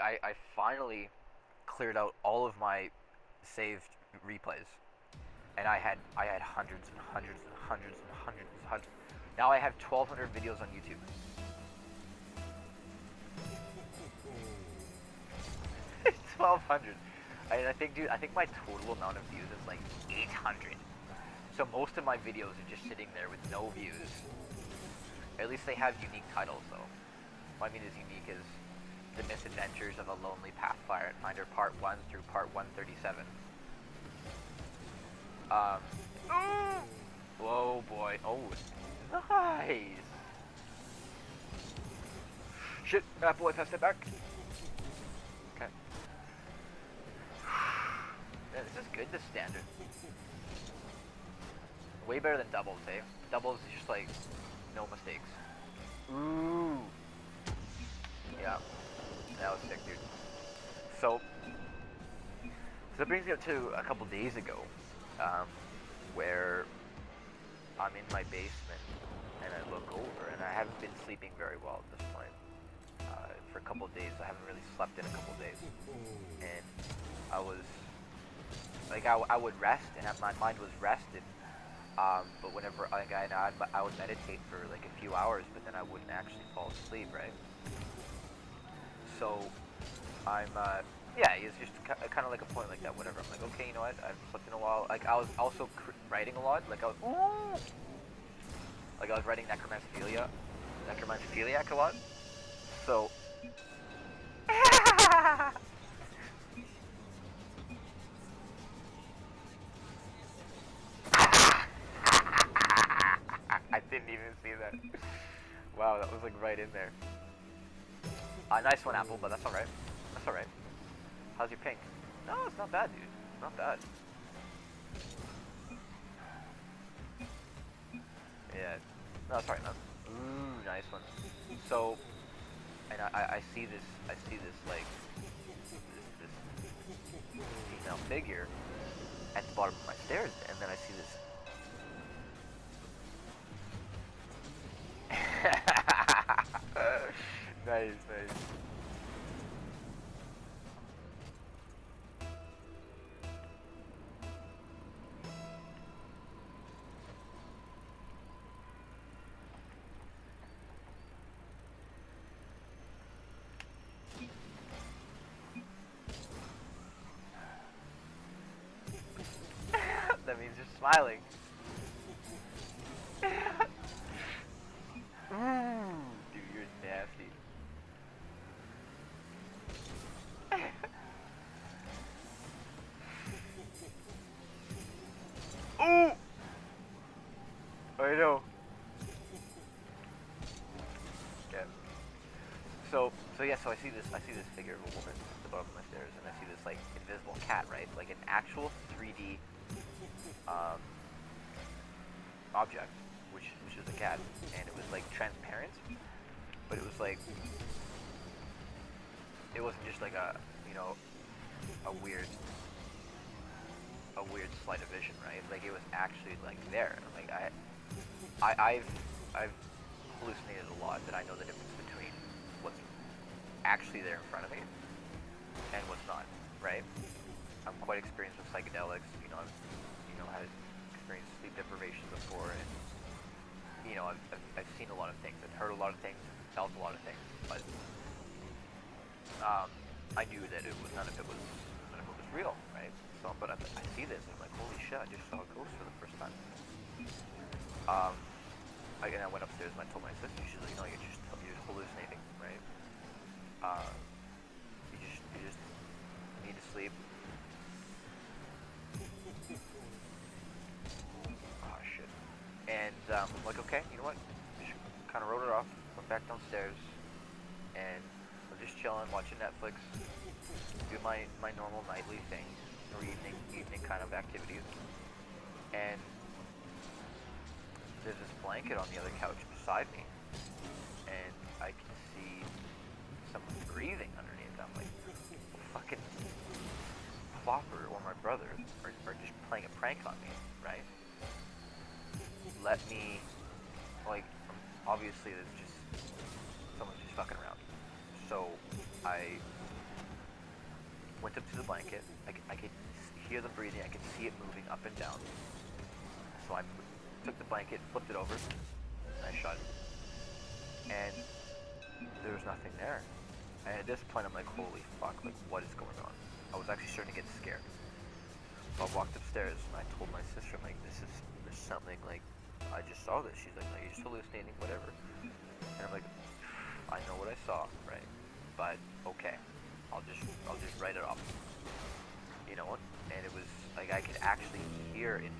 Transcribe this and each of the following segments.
I finally cleared out all of my saved replays, and I had hundreds and hundreds and hundreds and hundreds and hundreds. Now I have 1,200 videos on YouTube. It's 1,200. I think, dude, I think my total amount of views is like 800. So most of my videos are just sitting there with no views. At least they have unique titles, though. What I mean is unique is The Misadventures of a Lonely Pathfinder Part 1 through Part 137. Whoa, boy. Oh, nice. Shit, boy, pass it back. Okay. Yeah, this is good, this standard. Way better than doubles, eh? Doubles is just like, no mistakes. Ooh. Yeah. That was sick, dude. So that brings me up to a couple days ago, where I'm in my basement and I look over, and I haven't been sleeping very well at this point. For a couple days, I haven't really slept in a couple days, and I was like, I would rest, and my mind was rested. But whenever I would meditate for like a few hours, but then I wouldn't actually fall asleep, right? So I'm yeah, it's just kind of like a point like that. Whatever. I'm like, okay, you know what? I've slept in a while. Like I was also writing a lot. Like I was, like I was writing necromancephiliac a lot. So. I didn't even see that. Wow, that was like right in there. Nice one, Apple, but that's alright. That's alright. How's your pink? No, it's not bad, dude. Not bad. Yeah. No, sorry, man. Ooh, nice one. So, and I see this, like, this female figure at the bottom of my stairs, and then I see this. Nice, nice. That means you're smiling. Dude, you're nasty. Ooh! I know. Yeah. So yeah, so I see this figure of a woman at the bottom of my stairs, and I see this like invisible cat, right? Like an actual 3D object, which is a cat, and it was like transparent, but it was like, it wasn't just like a, you know, a weird sleight of vision, right? Like it was actually like there. Like I've hallucinated a lot, that I know the difference between what's actually there in front of me and what's not, right? I'm quite experienced with psychedelics. You know, I've had experienced sleep deprivation before, and you know, I've seen a lot of things, I've heard a lot of things, felt a lot of things, but I knew that none of it was real, right? So, but I see this, and I'm like, holy shit, I just saw a ghost for the first time. And I went upstairs and I told my sister. She's like, no, you're just hallucinating, right? You just need to sleep. Oh shit. And I'm like, okay, you know what? Just kind of wrote it off. Went back downstairs, and I'm just chilling, watching Netflix, do my normal nightly thing, or evening kind of activities, and there's this blanket on the other couch beside me, and I can see someone breathing underneath. I'm like, fucking Flopper or my brother are just playing a prank on me, right? Let me, like, obviously there's just, someone's just fucking around. So I went up to the blanket. I could hear the breathing. I could see it moving up and down. So I took the blanket, flipped it over, and I shut it. And there was nothing there. And at this point, I'm like, holy fuck, like, what is going on? I was actually starting to get scared. So I walked upstairs, and I told my sister, I'm like, there's something, like, I just saw this. She's like, no, you're just hallucinating, whatever. And I'm like, I know what I saw, right? But, okay, I'll just write it off. You know what? And it was, like, I could actually hear and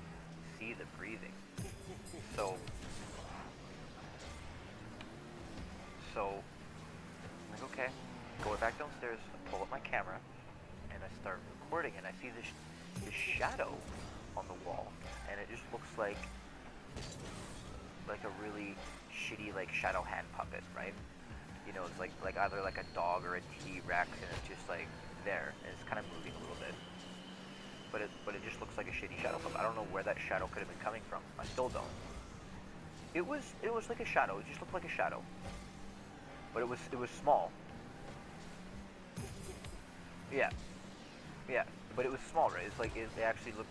see the breathing. So, I'm like, okay, go back downstairs, pull up my camera, and I start recording, and I see this shadow on the wall, and it just looks like a really shitty, like, shadow hand puppet, right? You know, it's like either like a dog or a T-Rex, and it's just like there, and it's kind of moving a little bit. But it just looks like a shitty shadow puppet. I don't know where that shadow could have been coming from. I still don't. It was like a shadow. It just looked like a shadow. But it was small. Yeah. Yeah. But it was small, right? It's like it actually looked.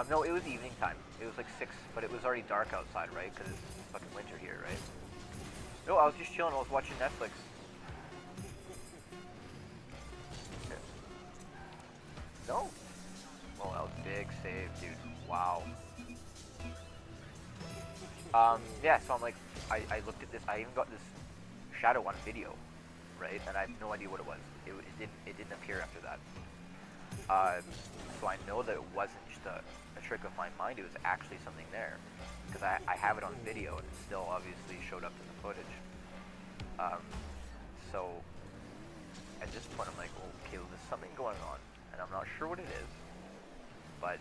No, it was evening time. It was like 6, but it was already dark outside, right? Because it's fucking winter here, right? No, I was just chilling. I was watching Netflix. No. Oh, that was big save, dude. Wow. Yeah, so I'm like, I looked at this. I even got this shadow on video, right? And I have no idea what it was. It didn't appear after that. So I know that it wasn't just a trick of my mind. It was actually something there, because I have it on video, and it still obviously showed up in the footage. So at this point, I'm like, well, okay, well, there's something going on, and I'm not sure what it is, but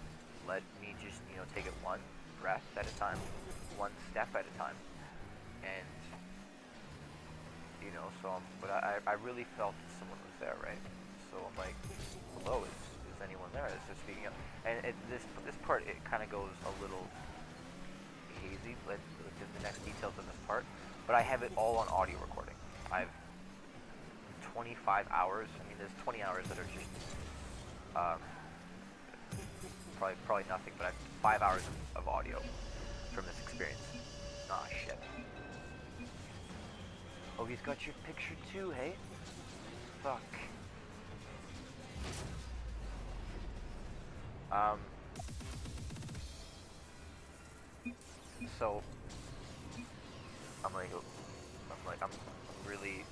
let me just, take it one breath at a time, one step at a time, and but I really felt that someone was there, right? So I'm like, hello, is anyone there? Is there speaking up? And this part, it kind of goes a little hazy, like the next details of this part, but I have it all on audio recording. I've 25 hours. I mean, there's 20 hours that are just probably nothing, but I have 5 hours of audio from this experience. Ah, shit. Oh, he's got your picture too, hey? Fuck. So I'm really,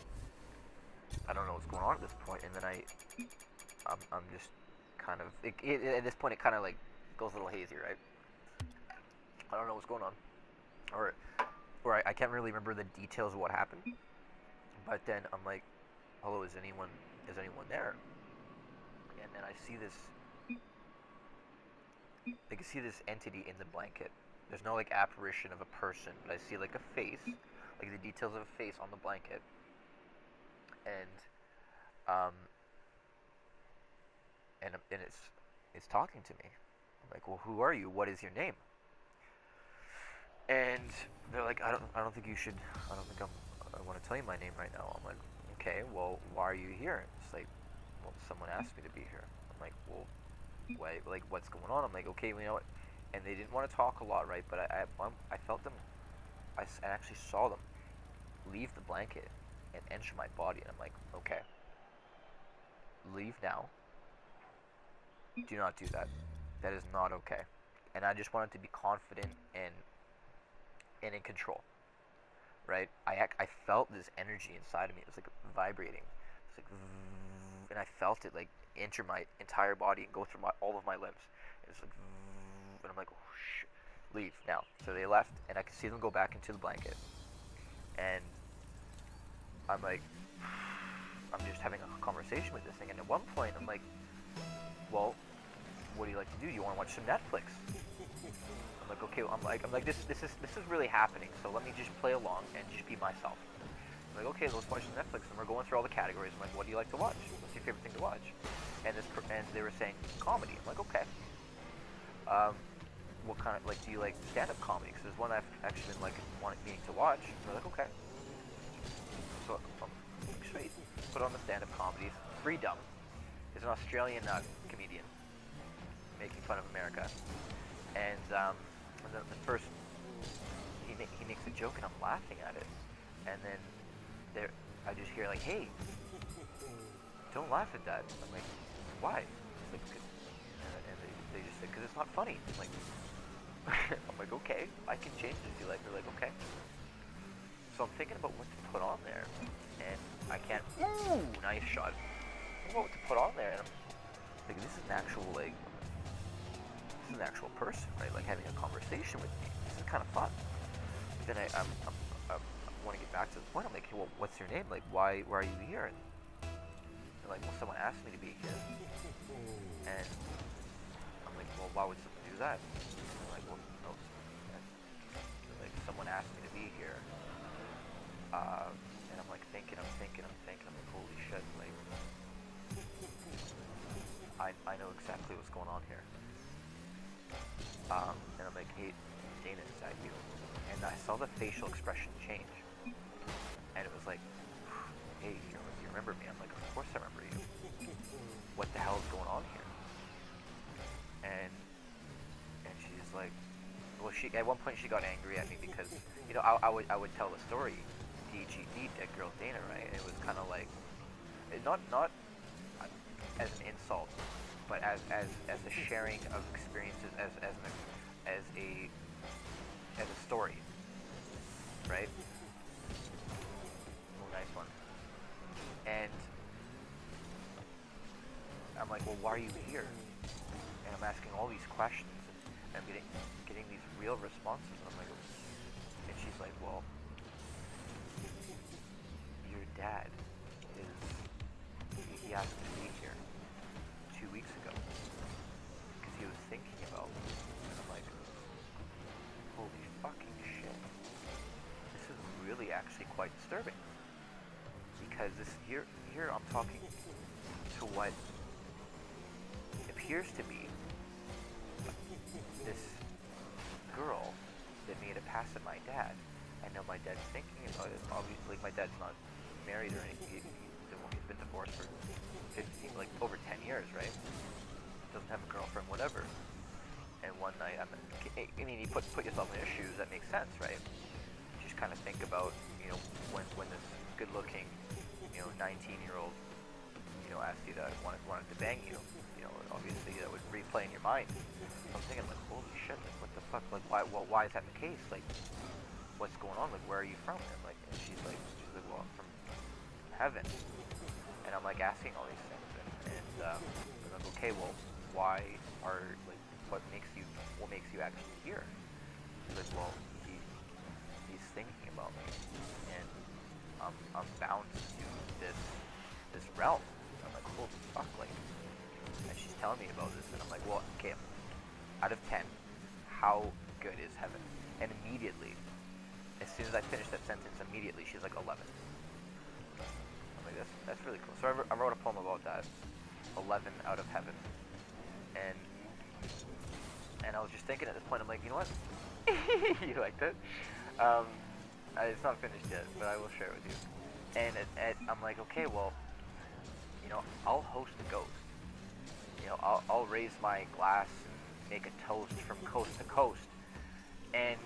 I don't know what's going on at this point, and then I'm just kind of, at this point it kind of like goes a little hazy, right? I don't know what's going on, or I can't really remember the details of what happened, but then I'm like, hello, is anyone there? And then I see this, I can see this entity in the blanket. There's no like apparition of a person, but I see like a face, like the details of a face on the blanket, and um, and it's talking to me. I'm like, well, who are you? What is your name? And they're like, I don't think you should. I don't think I want to tell you my name right now. I'm like, okay, well, why are you here? It's like, well, someone asked me to be here. I'm like, well, why? Like, what's going on? I'm like, okay, you know what? And they didn't want to talk a lot, right? But I felt them. I actually saw them leave the blanket and enter my body, and I'm like, okay, leave now. Do not do that. That is not okay. And I just wanted to be confident and in control, right? I felt this energy inside of me. It was like vibrating. It's like, and I felt it like enter my entire body and go through all of my limbs. It's like, and I'm like, oh, leave now. So they left, and I could see them go back into the blanket. And I'm like, I'm just having a conversation with this thing. And at one point, I'm like, well, what do you like to do? You want to watch some Netflix? I'm like, okay. I'm like, this is really happening. So let me just play along and just be myself. I'm like, okay, let's watch some Netflix. And we're going through all the categories. I'm like, what do you like to watch? What's your favorite thing to watch? And they were saying comedy. I'm like, okay. What kind of, like, do you like stand-up comedy? Because there's one I've actually been meaning to watch. And they're like, okay. So I'm like, sweet. Put on the stand-up comedy. Freedom is an Australian comedian making fun of America, and the first he makes a joke and I'm laughing at it, and then there I just hear like, hey, don't laugh at that. I'm like, why? It's like, and they just say, because it's not funny. I'm like, I'm like, okay, I can change it if you like. They're like, okay. So I'm thinking about what to put on there, and I can't. Ooh, nice shot. I don't know what to put on there, and I'm like, this is an actual this is an actual person, right? Like having a conversation with me. This is kind of fun. But then I want to get back to the point. I'm like, hey, well, what's your name? Like, why are you here? And they're like, well, someone asked me to be here, and I'm like, well, why would someone do that? I'm like, well, no, like someone asked me to be here. And I'm like thinking, I'm like, holy shit, like, I know exactly what's going on here. And I'm like, hey, Dana, is that you? And I saw the facial expression change. And it was like, hey, you remember me? I'm like, of course I remember you. What the hell is going on here? And she's like, well, she at one point she got angry at me because, you know, I would tell the story, DGD, Dead Girl Dana, right? And it was kind of like, not as an insult, but as a sharing of experiences, as a story, right? Oh, nice one. And I'm like, well, why are you here? And I'm asking all these questions, and I'm getting these real responses, and I'm like, and she's like, well, your dad he asked me to be here 2 weeks ago because he was thinking about me. And I'm like, holy fucking shit, this is really actually quite disturbing, because here I'm talking to what appears to be this girl that made a pass at my dad. I know my dad's thinking about it. Obviously, my dad's not married or anything. He's been divorced for 15, like over 10 years, right? Doesn't have a girlfriend, whatever. And one night, I mean, you put yourself in his shoes. That makes sense, right? Just kind of think about, you know, when this good-looking, you know, 19-year-old, you know, asked you to wanted to bang you. You know, obviously that would replay in your mind. I'm thinking like, holy shit, like what the fuck? Like why is that the case? Like, what's going on? Like, where are you from? And like, and she's like, well, I'm from heaven. And I'm like asking all these things, and I'm like, okay, well, why are like, what makes you actually here? She's like, well, he's thinking about me, and I'm bound to this realm. I'm like, holy fuck, like, and she's telling me about this, and I'm like, well, okay, out of 10, how good is heaven? And immediately, as soon as I finished that sentence, immediately she's like 11. I'm like, that's really cool. So I wrote a poem about that, 11 out of heaven, and I was just thinking at this point, I'm like, you know what? You liked it? It's not finished yet, but I will share it with you. And I'm like, okay, well, you know, I'll host a ghost. You know, I'll raise my glass and make a toast from coast to coast. And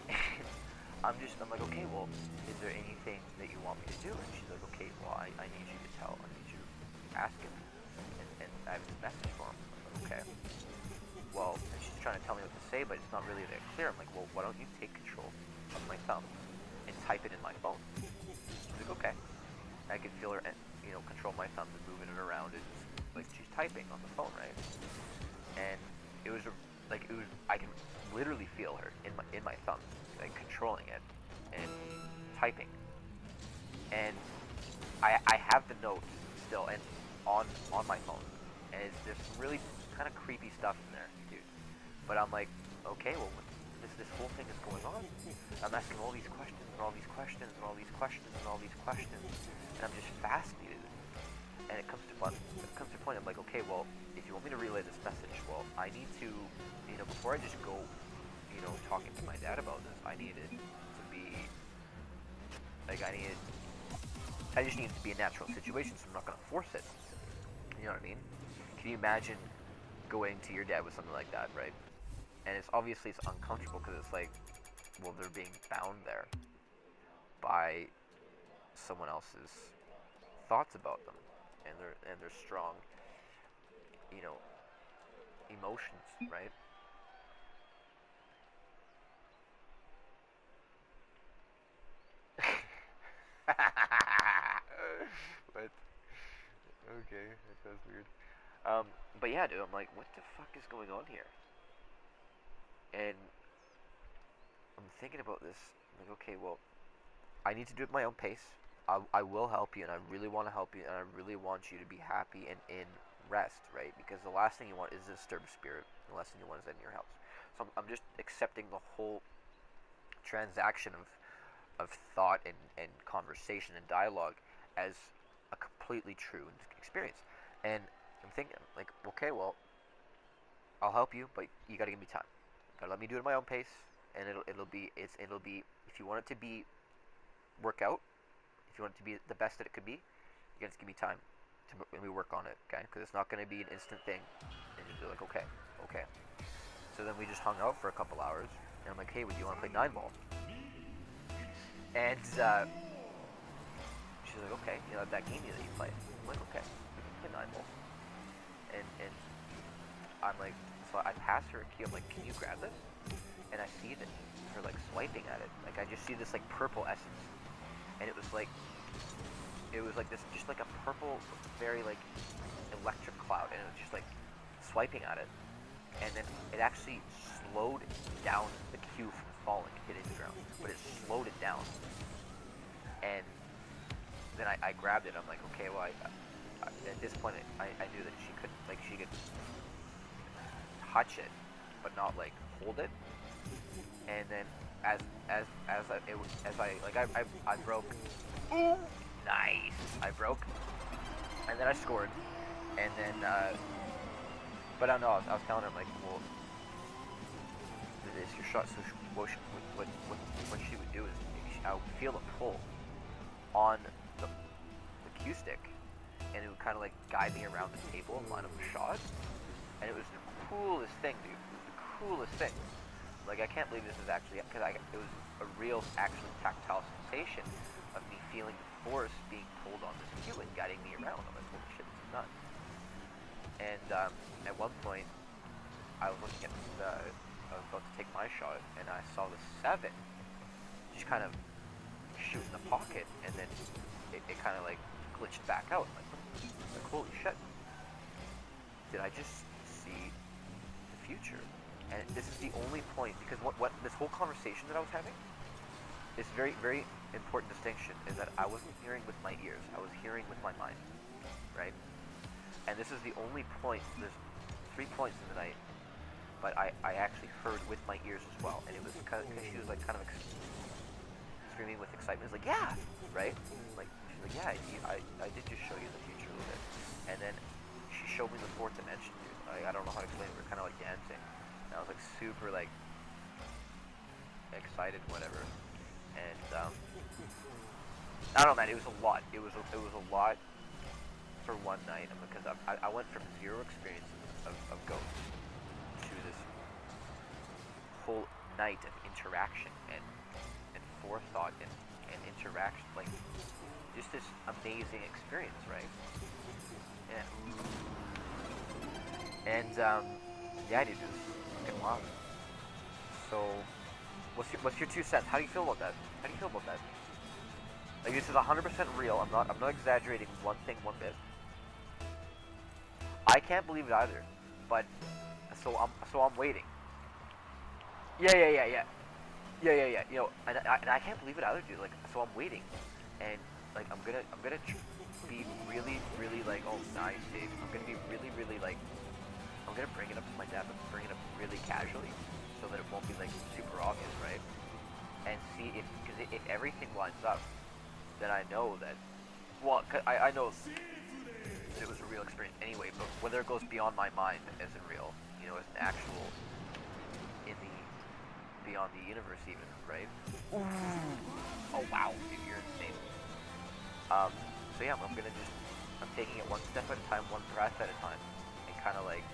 I'm like, okay, well, is there anything that you want me to do? And she's like, okay, well, I need you to ask him. And I have this message for him. I'm like, okay. Well, and she's trying to tell me what to say, but it's not really that clear. I'm like, well, why don't you take control of my thumb and type it in my phone? She's like, okay. I could feel her, you know, control my thumb and moving it around. It's like she's typing on the phone, right? And it was I can literally feel her in my thumb, like controlling it and typing. And I have the note still and on my phone, and there's some really kind of creepy stuff in there, dude. But I'm like, okay, well, this whole thing is going on. I'm asking all these questions and all these questions and all these questions and all these questions, and I'm just fascinated. And it comes to a point. I'm like, okay, well, if you want me to relay this message, well, I need to, you know, before I just go, you know, talking to my dad about this, I needed to I just need it to be a natural situation, so I'm not gonna force it. You know what I mean? Can you imagine going to your dad with something like that, right? And it's obviously it's uncomfortable because it's like, well, they're being bound there by someone else's thoughts about them and their strong, you know, emotions, right? What? Okay, that sounds weird. But yeah, dude, I'm like, what the fuck is going on here? And I'm thinking about this. I'm like, okay, well, I need to do it at my own pace. I will help you, and I really want to help you, and I really want you to be happy and in rest, right? Because the last thing you want is a disturbed spirit. The last thing you want is that in your house. So I'm just accepting the whole transaction of thought and conversation and dialogue as a completely true experience. And I'm thinking, like, okay, well, I'll help you, but you gotta give me time. You gotta let me do it at my own pace, and it'll be if you want it to be work out, if you want it to be the best that it could be, you gotta just give me time to when we work on it, okay? Because it's not gonna be an instant thing. And you'll be like, okay, okay. So then we just hung out for a couple hours, and I'm like, hey, would you want to play 9 ball? And she's like, okay, you know that game that you play. I'm like, okay, we can play 9 ball. And I'm like, so I pass her a key. I'm like, can you grab this? And I see that her like swiping at it. Like I just see this like purple essence, and it was like this just like a purple, very like electric cloud, and it was just like swiping at it, and then it actually slowed down the cue from falling and hitting the ground, but it slowed it down. And then I grabbed it. I'm like, okay, well, at this point I knew that she could touch it, but not like hold it. And then I broke. Ooh, nice. I broke, and then I scored, and then but I don't know. I was telling her like, well, it's your shot. So what she would do is I would feel a pull on the cue stick, and it would kind of like guide me around the table and line up the shot. And it was the coolest thing, dude. It was the coolest thing. Like I can't believe this is actually because it was a real, actually tactile sensation of me feeling the force being pulled on this cue and guiding me around. I'm like, holy shit, this is nuts. And at one point, I was looking at I was about to take my shot, and I saw the 7 just kind of shoot in the pocket, and then it kind of like glitched back out. I'm like, holy shit. Did I just see the future? And this is the only point, because what this whole conversation that I was having, this very, very important distinction is that I wasn't hearing with my ears, I was hearing with my mind, right? And this is the only point, there's 3 points in the night, but I actually heard with my ears as well, and it was because she was like kind of screaming with excitement. It's like, yeah, right? Like she's like, yeah, I did just show you the future a little bit, and then she showed me the 4th dimension, dude. I don't know how to explain it. We're kind of like dancing. And I was like super like excited, whatever. And I don't know, man. It was a lot. It was a lot for one night, because I went from 0 experience of ghosts to this whole night of interaction and forethought and interaction, like just this amazing experience, right? And yeah, dude, it was fucking wild. So, what's your 2 cents? How do you feel about that? How do you feel about that? Like this is 100% real. I'm not exaggerating one thing one bit. I can't believe it either, but so I'm waiting. Yeah. You know, and I can't believe it either, dude. Like, so I'm waiting, and like I'm gonna be really, really like, oh nice, Dave. I'm gonna be really, really like, I'm gonna bring it up to my dad, but bring it up really casually, so that it won't be like super obvious, right? And see because if everything lines up, then I know that. Well, I know that it was a real experience anyway, but whether it goes beyond my mind as in real, you know, as an actual in the beyond the universe even, right? Ooh. Oh wow, dude, you're insane. So yeah, I'm taking it one step at a time, one breath at a time, and kind of like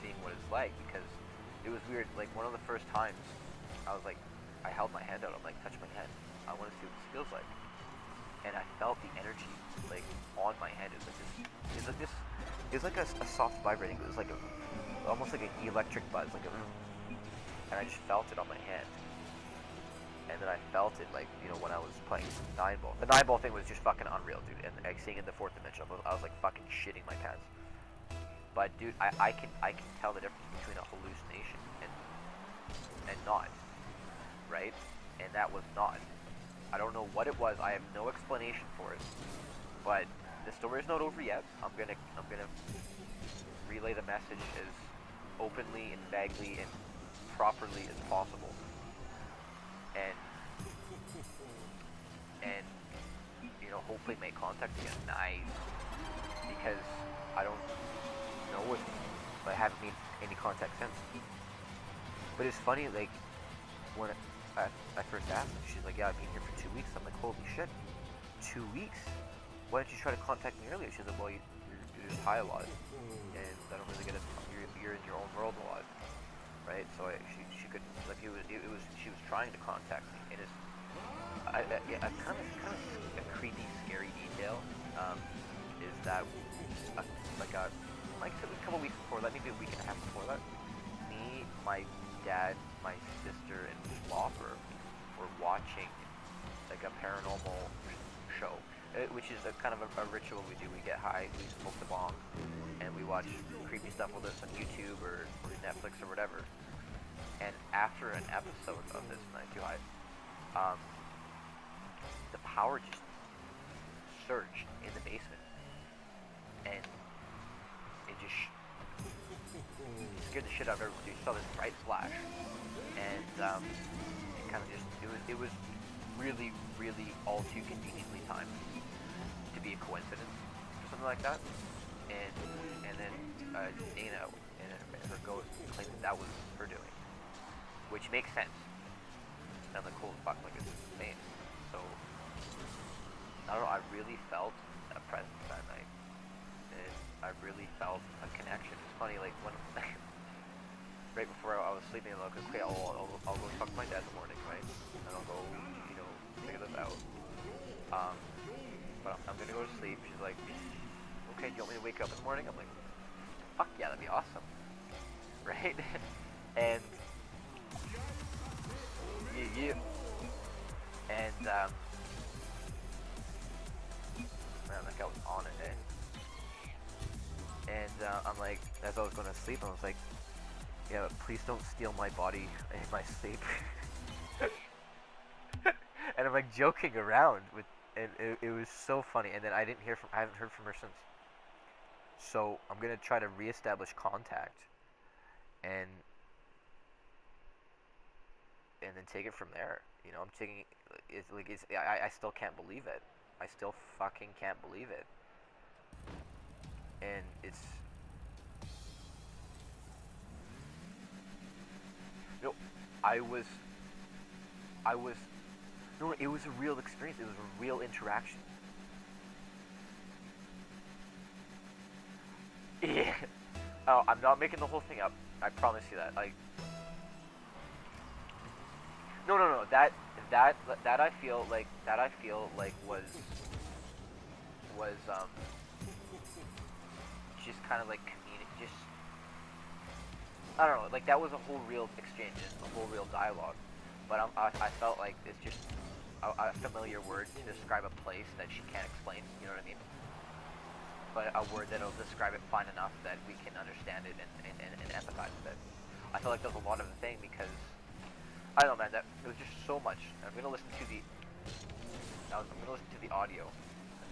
seeing what it's like, because it was weird. Like one of the first times, I was like, I held my hand out. I'm like, touch my hand. I want to see what this feels like. And I felt the energy like on my hand. It was like this. It was like a soft vibrating. It was like almost like an electric buzz, like a. And I just felt it on my hand. And then I felt it like, you know, when I was playing 9-ball. The 9-ball thing was just fucking unreal, dude. And like, seeing in the 4th dimension, I was like fucking shitting my pants. But dude, I can tell the difference between a hallucination and not, right? And that was not. I don't know what it was. I have no explanation for it. But the story is not over yet. I'm gonna relay the message as openly and vaguely and properly as possible. And you know, hopefully make contact again. Nice. Because I don't know if I haven't made any contact since. But it's funny, like when I first asked her, she's like, yeah, I've been here for 2 weeks. I'm like, holy shit, 2 weeks? Why didn't you try to contact me earlier? She's like, well, you're just high a lot, and I don't really get it. You're in your own world a lot, right? So she couldn't, like, she was trying to contact me. It is a kind of a creepy, scary detail. Is that like a couple weeks before that, maybe a week and a half before that, me, my dad, my sister, and Flopper were watching like a paranormal show, which is a kind of a ritual we do. We get high, we smoke the bong, and we watch creepy stuff with us on YouTube or Netflix or whatever. And after an episode of this Night Too High, the power just surged in the basement, and it just scared the shit out of everyone. You saw this bright flash, and it kind of just it was really, really all too conveniently timed to be a coincidence or something like that. And then Dana and her ghost claimed that was her doing, which makes sense. And I'm like, cool, fuck, like it's insane. So I don't know. I really felt a presence that night, and I really felt a connection. It's funny, like when right before I was sleeping, I'm like, okay, I'll go talk to my dad in the morning, right? And I'll go, you know, figure this out. But I'm gonna go to sleep. She's like, okay, do you want me to wake up in the morning? I'm like, fuck yeah, that'd be awesome, right? And yeah. And man, like I was on it, and I'm like, as I was going to sleep, I was like, yeah, but please don't steal my body in my sleep. And I'm like joking around with, and it was so funny. And then I haven't heard from her since. So I'm gonna try to reestablish contact, and then take it from there. You know, I'm taking I still can't believe it. I still fucking can't believe it. And it's no, I was no, it was a real experience. It was a real interaction. Yeah. Oh, I'm not making the whole thing up. I promise you that. Like, no. That I feel like was just kind of like just I don't know. Like that was a whole real exchange, a whole real dialogue. But I felt like it's just a familiar word to describe a place that she can't explain. You know what I mean? But a word that'll describe it fine enough that we can understand it and empathize with it. I feel like there's a lot of the thing because I don't know, man. That it was just so much. I'm gonna listen to the audio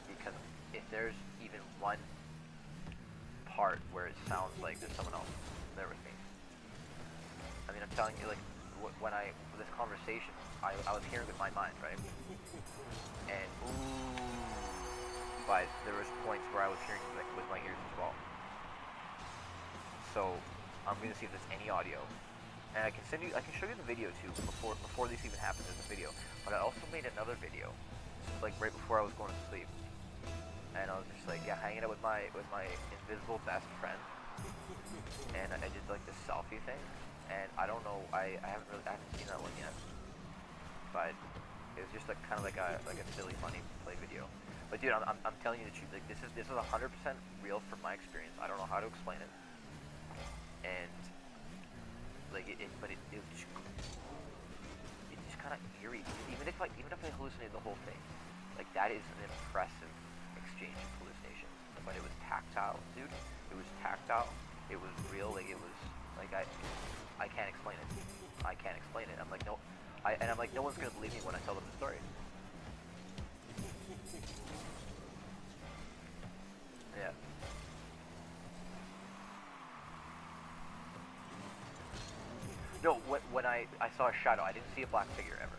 because if there's even one part where it sounds like there's someone else there with me. I mean, I'm telling you, like when this conversation, I was hearing with my mind, right? And but there was points where I was hearing like with my ears as well. So I'm gonna see if there's any audio, and I can show you the video too before this even happened. There's a video, but I also made another video like right before I was going to sleep, and I was just like, yeah, hanging out with my invisible best friend, and I did like this selfie thing, and I don't know, I haven't seen that one yet, but it was just like kind of like a silly funny play video. But dude, I'm telling you the truth. Like this is 100% real from my experience. I don't know how to explain it, and like it was just, it's just kind of eerie. Even if I hallucinated the whole thing, like that is an impressive exchange of hallucinations. But it was tactile, dude. It was tactile. It was real. Like it was like I can't explain it. I can't explain it. I'm like no, I'm like no one's gonna believe me when I tell them the story. Yeah. No, when I saw a shadow, I didn't see a black figure ever.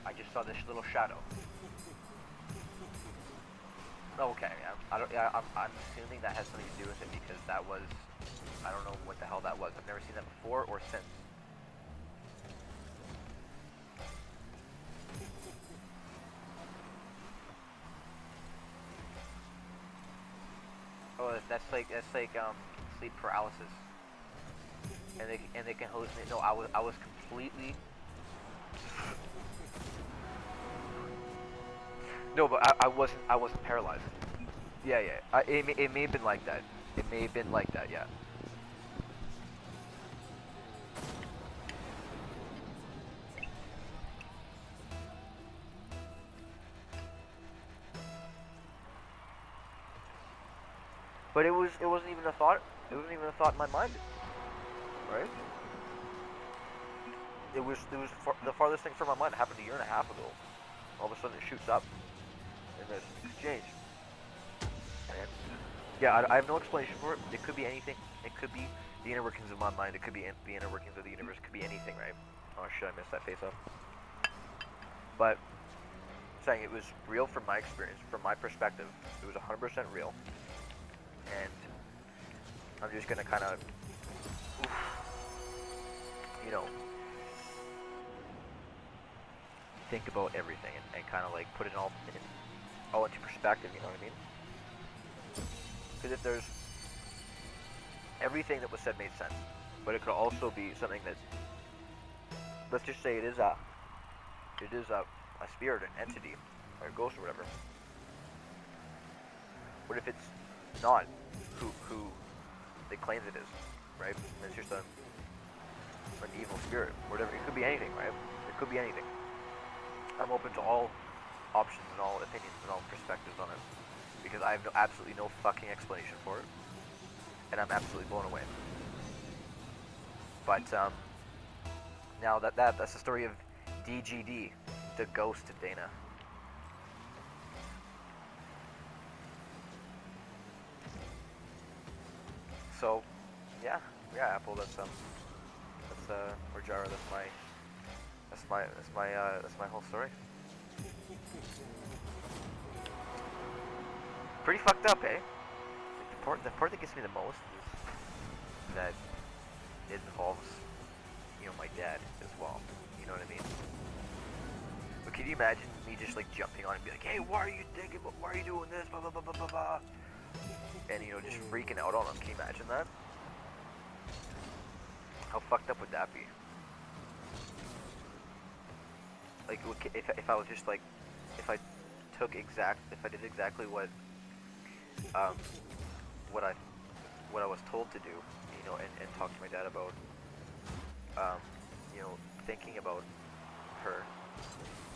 I just saw this little shadow. Oh, okay, I don't. Yeah, I'm assuming that has something to do with it because that was. I don't know what the hell that was. I've never seen that before or since. Oh, that's like sleep paralysis, and they can hallucinate. No, I was completely. No, but I wasn't paralyzed. Yeah, yeah. It may have been like that. It may have been like that. Yeah. But it wasn't even a thought. It wasn't even a thought in my mind, right? The farthest thing from my mind. It happened a year and a half ago. All of a sudden, it shoots up in this exchange. And yeah, I have no explanation for it. It could be anything. It could be the inner workings of my mind. It could be the inner workings of the universe. It could be anything, right? Oh shit, I missed that face up. But saying it was real from my experience, from my perspective. It was 100% real, and I'm just gonna kind of, you know, think about everything and kind of like put it all into perspective. You know what I mean? Because if there's everything that was said made sense, but it could also be something that, let's just say it is a spirit, an entity, or a ghost or whatever. What if it's not who it claims it is, right? And it's just an evil spirit, whatever. It could be anything, right? It could be anything. I'm open to all options and all opinions and all perspectives on it because I have absolutely no fucking explanation for it, and I'm absolutely blown away. But now that's the story of DGD, the ghost of Dana. So, yeah, Apple. Or Jara. That's my whole story. Pretty fucked up, eh? Like the part that gets me the most is that it involves, my dad as well. You know what I mean? But can you imagine me just like jumping on and be like, hey, why are you thinking? Why are you doing this? Blah blah blah blah blah blah. And just freaking out on him. Can you imagine that? How fucked up would that be? Like, if I was just like, if I if I did exactly um, what I what I was told to do, and talk to my dad about, um, thinking about her,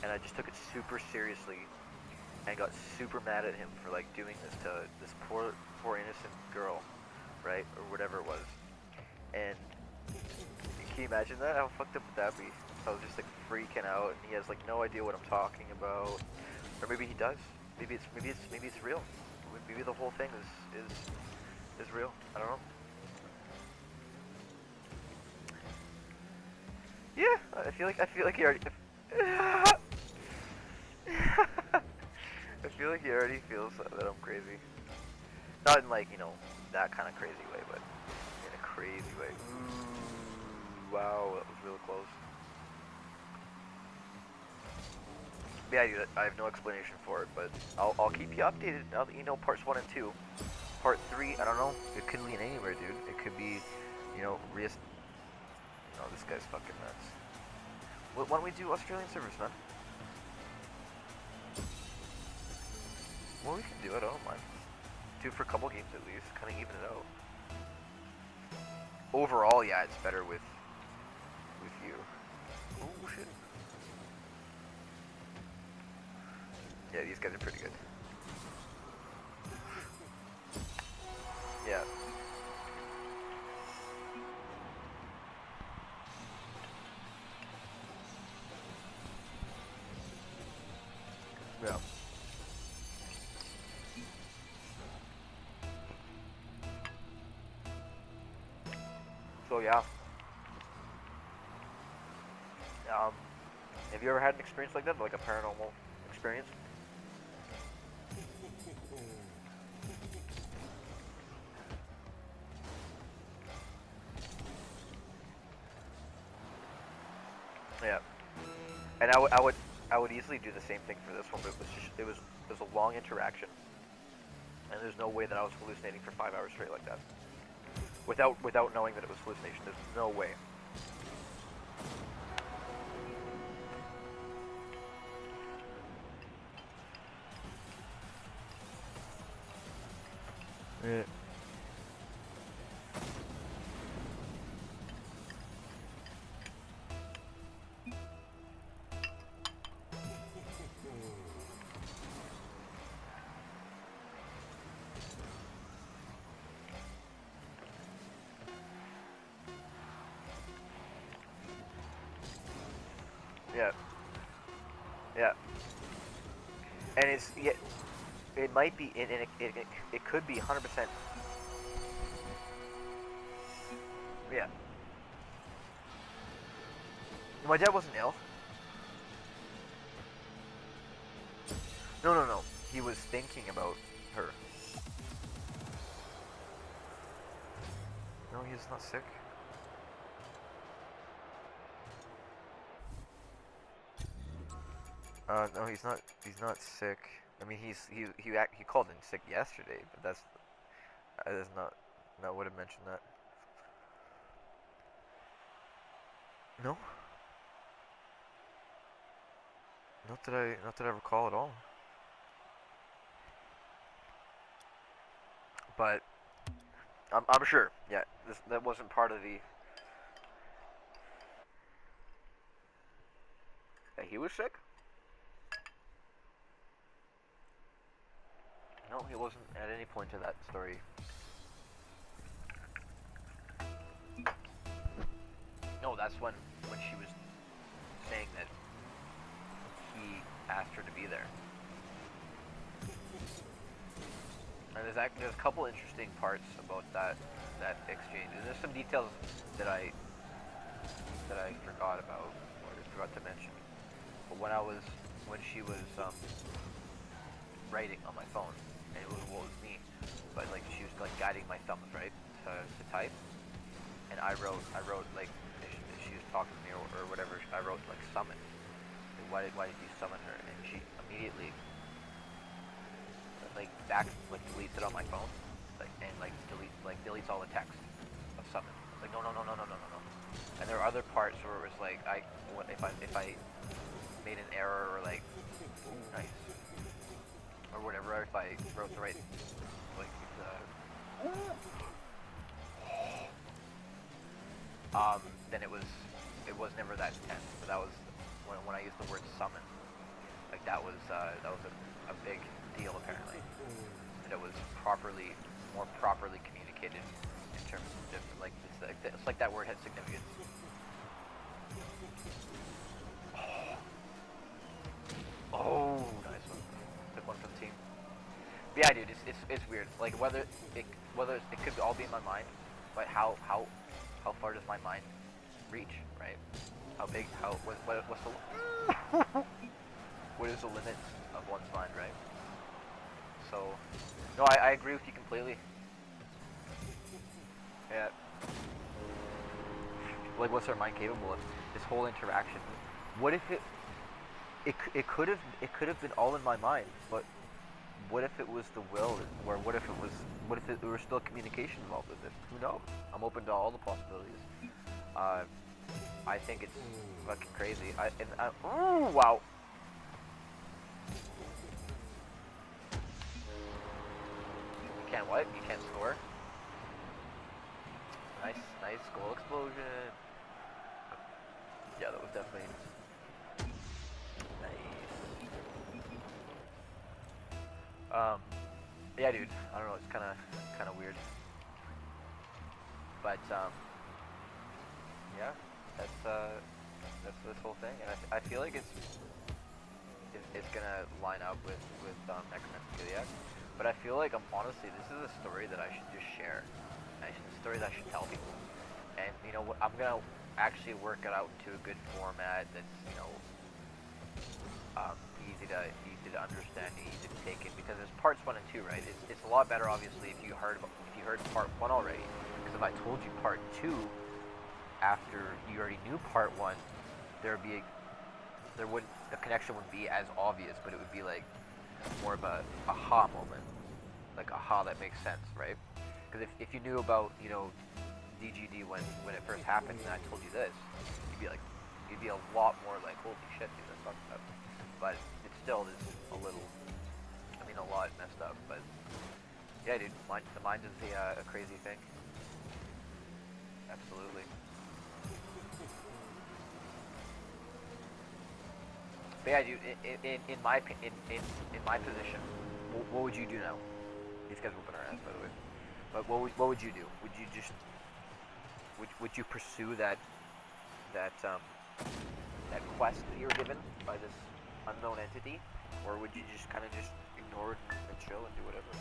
and I just took it super seriously and got super mad at him for like doing this to this poor innocent girl, right, or whatever it was. And can you imagine that? How fucked up would that be? I was just like freaking out, and he has like no idea what I'm talking about, or maybe he does. Maybe it's real. Maybe the whole thing is real. I don't know. Yeah, I feel like he already. I feel like he already feels that I'm crazy. Not in like that kind of crazy way, but in a crazy way. Ooh, wow, that was real close. Yeah, dude, I have no explanation for it, but I'll keep you updated. Now that you know parts 1 and 2. Part 3, I don't know. It could lean anywhere, dude. It could be, you know, Oh, this guy's fucking nuts. Why don't we do Australian servers, man? Well, we can do it. I don't mind. Do it for a couple games at least. Kind of even it out. Overall, yeah, it's better with you. Oh shit. Yeah, these guys are pretty good. Yeah. Yeah. So yeah. Um, have you ever had an experience like that, like a paranormal experience? Yeah. And I would easily do the same thing for this one, but it was a long interaction, and there's no way that I was hallucinating for 5 hours straight like that, without knowing that it was hallucination. There's no way. Yeah. Yeah. Yeah. And it's yeah, it might be, and it could be 100%. Yeah. My dad wasn't ill. No, no, no. He was thinking about her. No, he's not sick. No, he's not. He's not sick. I mean, he called in sick yesterday, but that's not. No, would have mentioned that. No, not that I recall at all. But I'm sure. Yeah, that wasn't part of the. That he was sick. No, he wasn't at any point in that story. No, that's when she was saying that he asked her to be there. And there's a couple interesting parts about that exchange. And there's some details that I forgot about or just forgot to mention. But when she was writing on my phone, and it was me, but like she was like guiding my thumbs right to type, and I wrote like she was talking to me or whatever. I wrote like summon. Like, why did you summon her? And she immediately like deletes it on my phone, like and like deletes all the text of summon. Like no no no no no no no no. And there are other parts where it was like if I made an error or like nice or whatever, if I wrote the right like then it was never that intense. But that was when I used the word summon, like that was a big deal apparently. And it was more properly communicated in terms of different like it's like that word had significance. Oh, nice one. Took one for the team. But yeah, dude, it's weird. Like whether it could all be in my mind, but how far does my mind reach, right? How big? What's the what is the limit of one's mind, right? So, no, I agree with you completely. Yeah. Like, what's our mind capable of? This whole interaction. What if it? it could have been all in my mind, but what if it was the will, or what if there was still communication involved with it? Who knows? I'm open to all the possibilities. Uh, I think it's fucking crazy. Oh wow. You can't what? You can't score. Nice goal explosion. Yeah, that was definitely nice. Yeah, dude. I don't know. It's kind of weird, but yeah, that's this whole thing, and I feel like it's gonna line up with Necromantic. But I feel like honestly, this is a story that I should just share. A story that I should tell people. And you know what? I'm gonna actually work it out into a good format that's easy to understand, easy to take in, because there's parts 1 and 2, right? It's a lot better, obviously, if you heard part 1 already. Because if I told you part 2 after you already knew part 1, the connection wouldn't be as obvious, but it would be like more of a aha moment, like aha, that makes sense, right? Because if you knew about DGD when it first happened, and I told you this, you'd be a lot more like, holy shit, dude, that's fucked up. But it still is a lot messed up. But yeah, dude, the mind is a crazy thing. Absolutely. But yeah, dude, in my position, what would you do now? These guys whooping our ass, by the way. But what would you do? Would you just would you pursue that quest that you were given by this unknown entity, or would you just kind of just ignore it and chill and do whatever?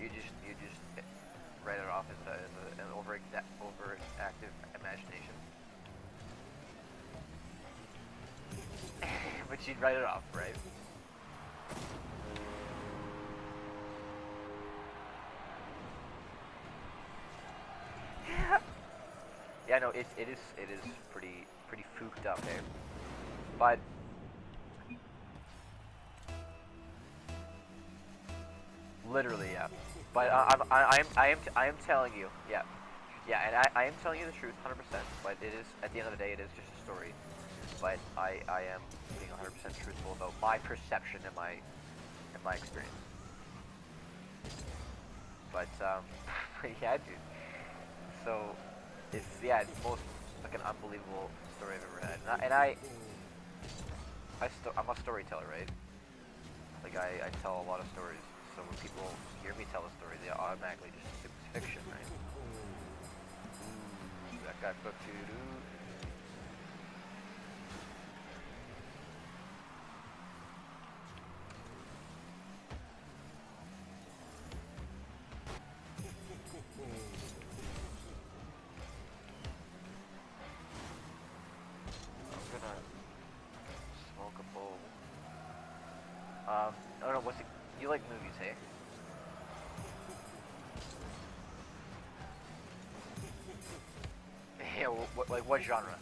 You just write it off as an overactive imagination. But you'd write it off, right? Yeah, no, it is pretty fooked up, eh? But literally, yeah. But I am telling you, yeah, and I am telling you the truth, 100%. But it is, at the end of the day, it is just a story. But I am being 100% truthful about my perception and my experience. But yeah, dude. So it's most like an unbelievable story I've ever had. I'm a storyteller, right? Like I tell a lot of stories. So when people hear me tell a story, they automatically just assume it's fiction, right? Ooh, that got cooked too, dude. I'm gonna smoke a bowl. I don't know, you like movies, hey? Yeah, what genre?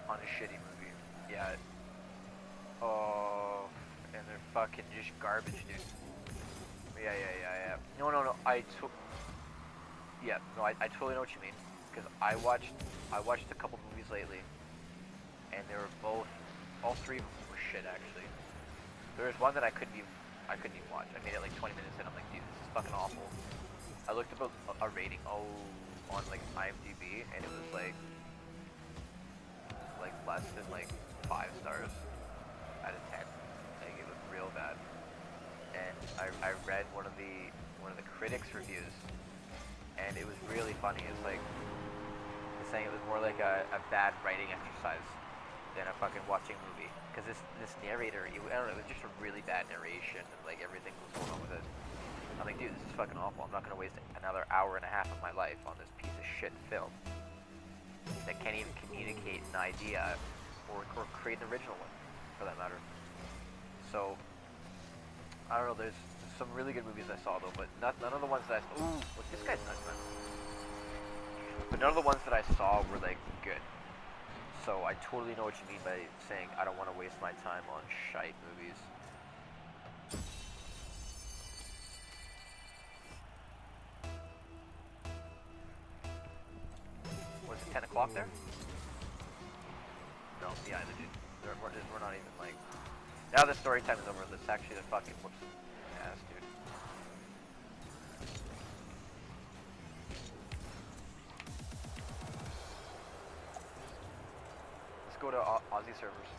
On a shitty movie. Yeah. Oh, and they're fucking just garbage, dude. Yeah. No. I totally know what you mean. Because I watched a couple movies lately, and they were all three of them were shit, actually. There was one that I couldn't even watch. I made it like 20 minutes in. I'm like, dude, this is fucking awful. I looked up a rating, on like IMDb, and it was like less than like 5 stars out of 10. Like, it was real bad. And I read one of the critics' reviews, and it was really funny. It's like saying it was more like a bad writing exercise than a fucking watching movie. Because this narrator, I don't know, it was just a really bad narration, and like everything was going on with it. I'm like, dude, this is fucking awful. I'm not gonna waste another hour and a half of my life on this piece of shit film that can't even communicate an idea or create an original one. for that matter. So, I don't know, there's some really good movies I saw though, but none of the ones that ooh, look, this guy's nuts, man. But none of the ones that I saw were like good. So I totally know what you mean by saying I don't want to waste my time on shite movies. Was it 10 o'clock there? No, yeah, dude. We're not even like... Now the story time is over. Let's actually fucking whoops ass, dude. Let's go to Aussie servers.